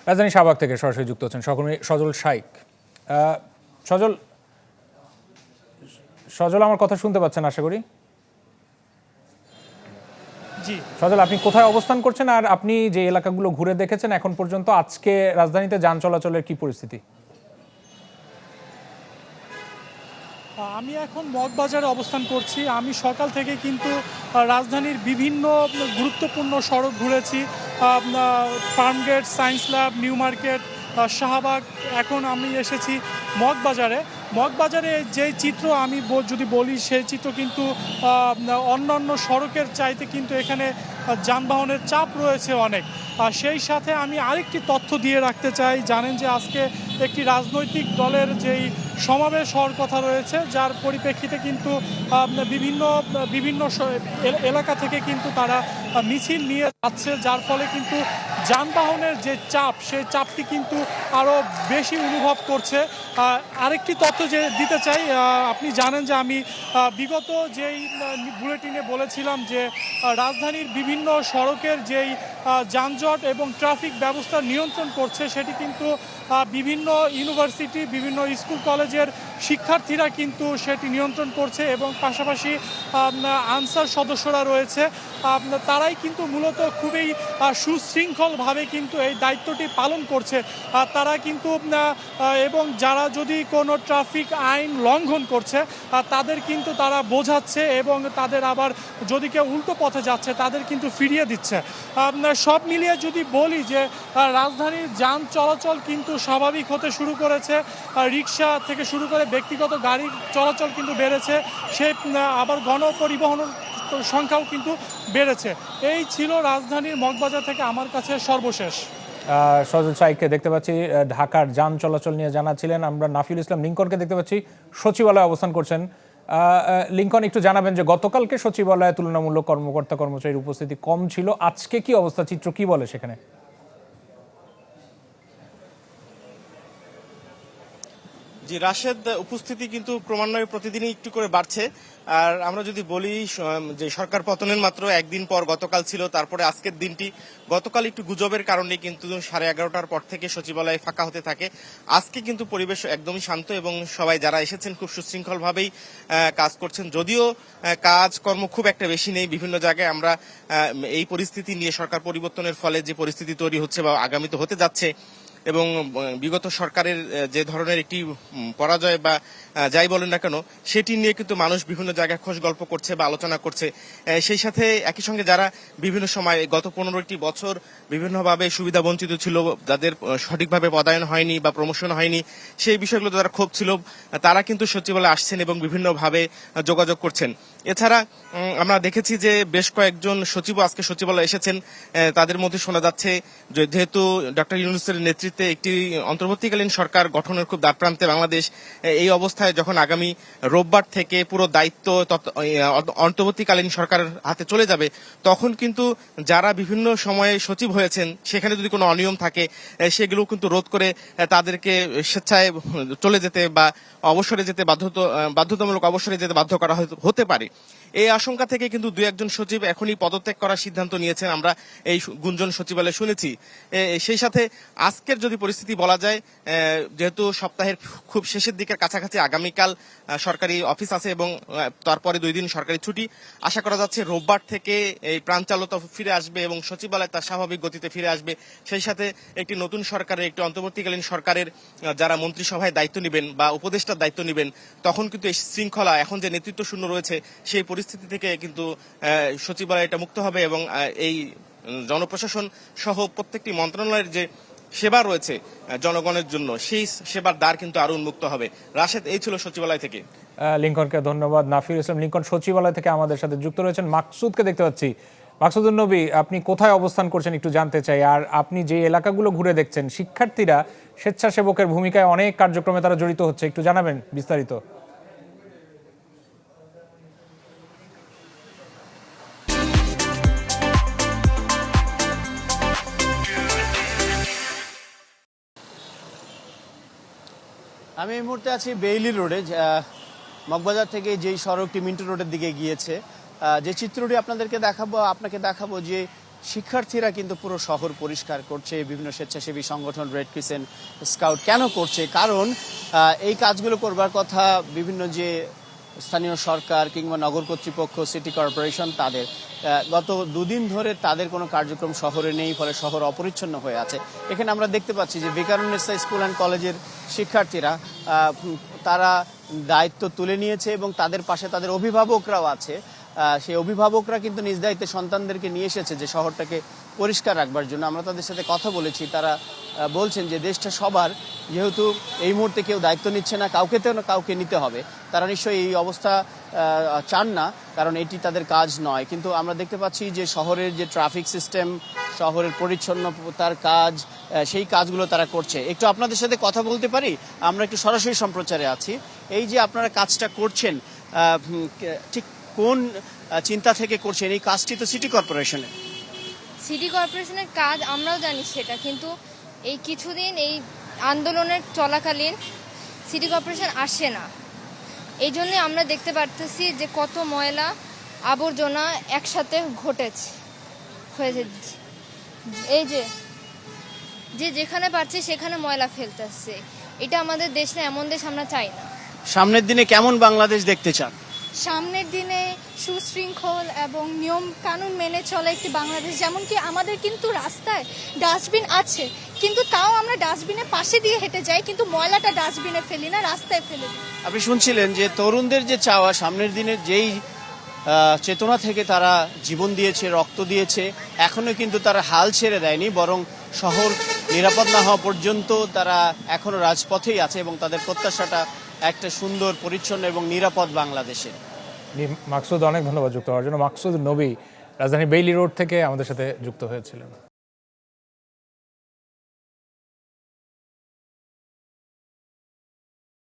রাজধানী শাহবাগ থেকে সরাসরি যুক্ত হচ্ছেন সহকর্মী সজল শাইক। সজল সজল আমার কথা শুনতে পাচ্ছেন আশা করি। জি সজল, আপনি কোথায় অবস্থান করছেন আর আপনি যে এলাকাগুলো ঘুরে দেখেছেন এখন পর্যন্ত, আজকে রাজধানীতে যান চলাচলের কি পরিস্থিতি? আমি এখন মগবাজারে অবস্থান করছি। আমি সকাল থেকে কিন্তু রাজধানীর বিভিন্ন গুরুত্বপূর্ণ সড়ক ঘুরেছি, Farmgate, science lab, new market, Shahbag. এখন আমি এসেছি মগবাজারে। মগবাজারে যেই চিত্র আমি যদি বলি, সেই চিত্র কিন্তু অন্যান্য সড়কের চাইতে কিন্তু এখানে যানবাহনের চাপ রয়েছে অনেক। সেই সাথে আমি আরেকটি তথ্য দিয়ে রাখতে চাই। জানেন যে আজকে একটি রাজনৈতিক দলের যেই সমাবেশ হওয়ার কথা রয়েছে, যার পরিপ্রেক্ষিতে কিন্তু বিভিন্ন বিভিন্ন এলাকা থেকে কিন্তু তারা মিছিল নিয়ে যাচ্ছে, যার ফলে কিন্তু যানবাহনের যে চাপ, সেই চাপটি কিন্তু আরও বেশি অনুভব করছে। আরেকটি তথ্য যে দিতে চাই, আপনি জানেন যে আমি বিগত যেই বুলেটিনে বলেছিলাম যে রাজধানীর বিভিন্ন সড়কের যেই যানজট এবং ট্রাফিক ব্যবস্থা নিয়ন্ত্রণ করছে, সেটি কিন্তু বিভিন্ন ইউনিভার্সিটি, বিভিন্ন স্কুল কলেজের শিক্ষার্থীরা কিন্তু সেটি নিয়ন্ত্রণ করছে এবং পাশাপাশি আনসার সদস্যরা রয়েছে, তারাই কিন্তু মূলত খুবই সুশৃঙ্খলভাবে কিন্তু এই দায়িত্বটি পালন করছে। তারা কিন্তু এবং যারা যদি কোনো ট্রাফিক আইন লঙ্ঘন করছে তাদের কিন্তু তারা বোঝাচ্ছে এবং তাদের আবার যদি কেউ উল্টো পথে যাচ্ছে তাদের কিন্তু ফিরিয়ে দিচ্ছে। সব মিলিয়ে যদি বলি যে রাজধানীর যান চলাচল কিন্তু স্বাভাবিক হতে শুরু করেছে। রিক্সা থেকে শুরু করে ব্যক্তিগত গাড়ির চলাচল কিন্তু বেড়েছে, সে আবার গণপরিবহনের সংখ্যাও কিন্তু বেড়েছে। এই ছিল রাজধানীর মগবাজার থেকে আমার কাছে সর্বশেষ। সজল শাইককে দেখতে পাচ্ছি ঢাকার যান চলাচল নিয়ে জানাচ্ছিলেন। আমরা নাফিউল ইসলাম লিঙ্কনকে দেখতে পাচ্ছি সচিবালয়ে অবস্থান করছেন। লিঙ্কন, একটু জানাবেন যে গতকালকে সচিবালয়ে তুলনামূলক কর্মকর্তা কর্মচারীর উপস্থিতি কম ছিল, আজকে কি অবস্থা, চিত্র কি বলে সেখানে? জি রাশেদ, উপস্থিতি কিন্তু ক্রমান্বয়ে প্রতিদিনই একটু করে বাড়ছে। আর আমরা যদি বলি যে সরকার পতনের মাত্র একদিন পর গতকাল ছিল, তারপরে আজকের দিনটি, গতকাল একটু গুজবের কারণে কিন্তু 11:30টার পর থেকে সচিবালয় ফাঁকা হতে থাকে। আজকে কিন্তু পরিবেশ একদমই শান্ত এবং সবাই যারা এসেছেন খুব সুশৃঙ্খলভাবেই কাজ করছেন। যদিও কাজকর্ম খুব একটা বেশি নেই, বিভিন্ন জায়গায় আমরা এই পরিস্থিতি নিয়ে সরকার পরিবর্তনের ফলে যে পরিস্থিতি তৈরি হচ্ছে বা আগামীতে হতে যাচ্ছে এবং বিগত সরকারের যে ধরনের একটি পরাজয় বা যাই বলেন না কেন, সেটি নিয়ে কিন্তু মানুষ বিভিন্ন জায়গায় খোঁজ গল্প করছে বা আলোচনা করছে। সেই সাথে একই সঙ্গে যারা বিভিন্ন সময় গত 15টি বছর বিভিন্নভাবে সুবিধা বঞ্চিত ছিল, যাদের সঠিকভাবে পদায়ন হয়নি বা প্রমোশন হয়নি, সেই বিষয়গুলো যারা ক্ষোভ ছিল তারা কিন্তু সচিবালয়ে আসছেন এবং বিভিন্নভাবে যোগাযোগ করছেন। এছাড়া আমরা দেখেছি যে বেশ কয়েকজন সচিব আজকে সচিবালয়ে এসেছেন। তাদের মধ্যে শোনা যাচ্ছে যেহেতু ডক্টর ইউনূসের নেতৃত্বে একটি অন্তর্বর্তীকালীন সরকার গঠনের খুব দ্বারপ্রান্তে বাংলাদেশ, এই অবস্থায় যখন আগামী রোববার থেকে পুরো দায়িত্ব অন্তর্বর্তীকালীন সরকারের হাতে চলে যাবে, তখন কিন্তু যারা বিভিন্ন সময়ে সচিব হয়েছেন সেখানে যদি কোনো অনিয়ম থাকে সেগুলো কিন্তু রোধ করে তাদেরকে স্বেচ্ছায় চলে যেতে বা অবসরে যেতে বাধ্যতামূলক অবসরে যেতে বাধ্য করা হতে পারে। এই আশঙ্কা থেকে কিন্তু দুই একজন সচিব এখনই পদত্যাগ করার সিদ্ধান্ত নিয়েছেন, আমরা এই গুঞ্জন সচিবালয়ে শুনেছি। সেই সাথে আজকের যদি পরিস্থিতি বলা যায়, যেহেতু সপ্তাহের খুব শেষের দিকের কাছাকাছি, আগামীকাল সরকারি অফিস আছে এবং তারপরে 2 দিন সরকারি ছুটি, আশা করা যাচ্ছে রোববার থেকে এই প্রাণচালতা ফিরে আসবে এবং সচিবালয় তার স্বাভাবিক গতিতে ফিরে আসবে। সেই সাথে একটি নতুন সরকারের, একটি অন্তর্বর্তীকালীন সরকারের যারা মন্ত্রিসভায় দায়িত্ব নেবেন বা উপদেষ্টার দায়িত্ব নেবেন, তখন কিন্তু এই শৃঙ্খলা, এখন যে নেতৃত্ব শূন্য রয়েছে সেই পরিস্থিতি থেকে কিন্তু সচিবালয় এটা মুক্ত হবে এবং এই জনপ্রশাসন সহ প্রত্যেকটি মন্ত্রণালয়ের যে সেবা রয়েছে জনগণের জন্য, সেই সেবার দ্বার কিন্তু আরো উন্মুক্ত হবে। রাশেদ, এই ছিল সচিবালয় থেকে। লিঙ্কনকে ধন্যবাদ। নাফিউল ইসলাম লিঙ্কন সচিবালয় থেকে আমাদের সাথে যুক্ত রয়েছেন। মাকসুদকে দেখতে পাচ্ছি। মাকসুদুন নবী, আপনি কোথায় অবস্থান করছেন একটু জানতে চাই। আর আপনি যে এলাকাগুলো ঘুরে দেখছেন, শিক্ষার্থীরা স্বেচ্ছাসেবকের ভূমিকায় অনেক কার্যক্রমে তারা জড়িত হচ্ছে, একটু জানাবেন বিস্তারিত। আমি এই মুহূর্তে আছি বেইলি রোডে। মগবাজার থেকে যেই সড়কটি মিন্টু রোডের দিকে গিয়েছে, যে চিত্রটি আপনাকে দেখাবো যে শিক্ষার্থীরা কিন্তু পুরো শহর পরিষ্কার করছে। বিভিন্ন স্বেচ্ছাসেবী সংগঠন রেড ক্রিসেন্ট স্কাউট কেন করছে? কারণ এই কাজগুলো করবার কথা বিভিন্ন যে স্থানীয় সরকার কিংবা নগর কর্তৃপক্ষ, সিটি কর্পোরেশন, তাদের গত দুদিন ধরে তাদের কোনো কার্যক্রম শহরে নেই, ফলে শহর অপরিচ্ছন্ন হয়ে আছে। এখানে আমরা দেখতে পাচ্ছি যে ভিকারুননিসা স্কুল অ্যান্ড কলেজের শিক্ষার্থীরা তারা দায়িত্ব তুলে নিয়েছে এবং তাদের পাশে তাদের অভিভাবকরাও আছে। সেই অভিভাবকরা কিন্তু নিজ দায়িত্বে সন্তানদেরকে নিয়ে এসেছে যে শহরটাকে পরিষ্কার রাখবার জন্য। আমরা তাদের সাথে কথা বলেছি, তারা বলছেন যে দেশটা সবার, যেহেতু এই মুহূর্তে কেউ দায়িত্ব নিচ্ছে না, কাউকে নিতে হবে। তারা নিশ্চয়ই এই অবস্থা চান না, কারণ এটি তাদের কাজ নয়। কিন্তু আমরা দেখতে পাচ্ছি যে শহরের যে ট্রাফিক সিস্টেম, শহরের পরিচ্ছন্নতার কাজ, সেই কাজগুলো তারা করছে। একটু আপনাদের সাথে কথা বলতে পারি? আমরা একটু সরাসরি সম্প্রচারে আছি। এই যে আপনারা কাজটা করছেন, ঠিক কোন চিন্তা থেকে করছেন? এই কাজটি তো সিটি কর্পোরেশনের কাজ আমরাও জানি সেটা, কিন্তু এই কিছুদিন এই আন্দোলনের চলাকালীন সিটি কর্পোরেশন আসে না। এই জন্যে আমরা দেখতে পারতেছি যে কত ময়লা আবর্জনা একসাথে হয়েছে। এই যে যেখানে পারছে সেখানে ময়লা ফেলতেছে। এটা আমাদের দেশ না, এমন দেশ আমরা চাই না। সামনের দিনে কেমন বাংলাদেশ দেখতে চান? সামনের দিনে সুশৃঙ্খল এবং নিয়ম কানুন মেনে চলা একটি বাংলাদেশ। যেমন কি আমাদের কিন্তু রাস্তায় ডাস্টবিন আছে, কিন্তু তাও আমরা ডাস্টবিনের পাশে দিয়ে হেঁটে যাই, কিন্তু ময়লাটা ডাস্টবিনে ফেলি না, রাস্তায় ফেলে দিই। আপনি শুনছিলেন যে তরুণদের যে চাওয়া, সামনের দিনের যেই চেতনা থেকে তারা জীবন দিয়েছে, রক্ত দিয়েছে, এখনো কিন্তু তারা হাল ছেড়ে দেয়নি, বরং শহর নিরাপদ না হওয়া পর্যন্ত তারা এখনো রাজপথেই আছে এবং তাদের প্রত্যাশাটা একটা সুন্দর, পরিচ্ছন্ন এবং নিরাপদ বাংলাদেশে। মাকসুদ, অনেক ধন্যবাদ যুক্ত হওয়ার জন্য। মাকসুদ নবী রাজধানী বেইলি রোড থেকে আমাদের সাথে যুক্ত হয়েছিলেন।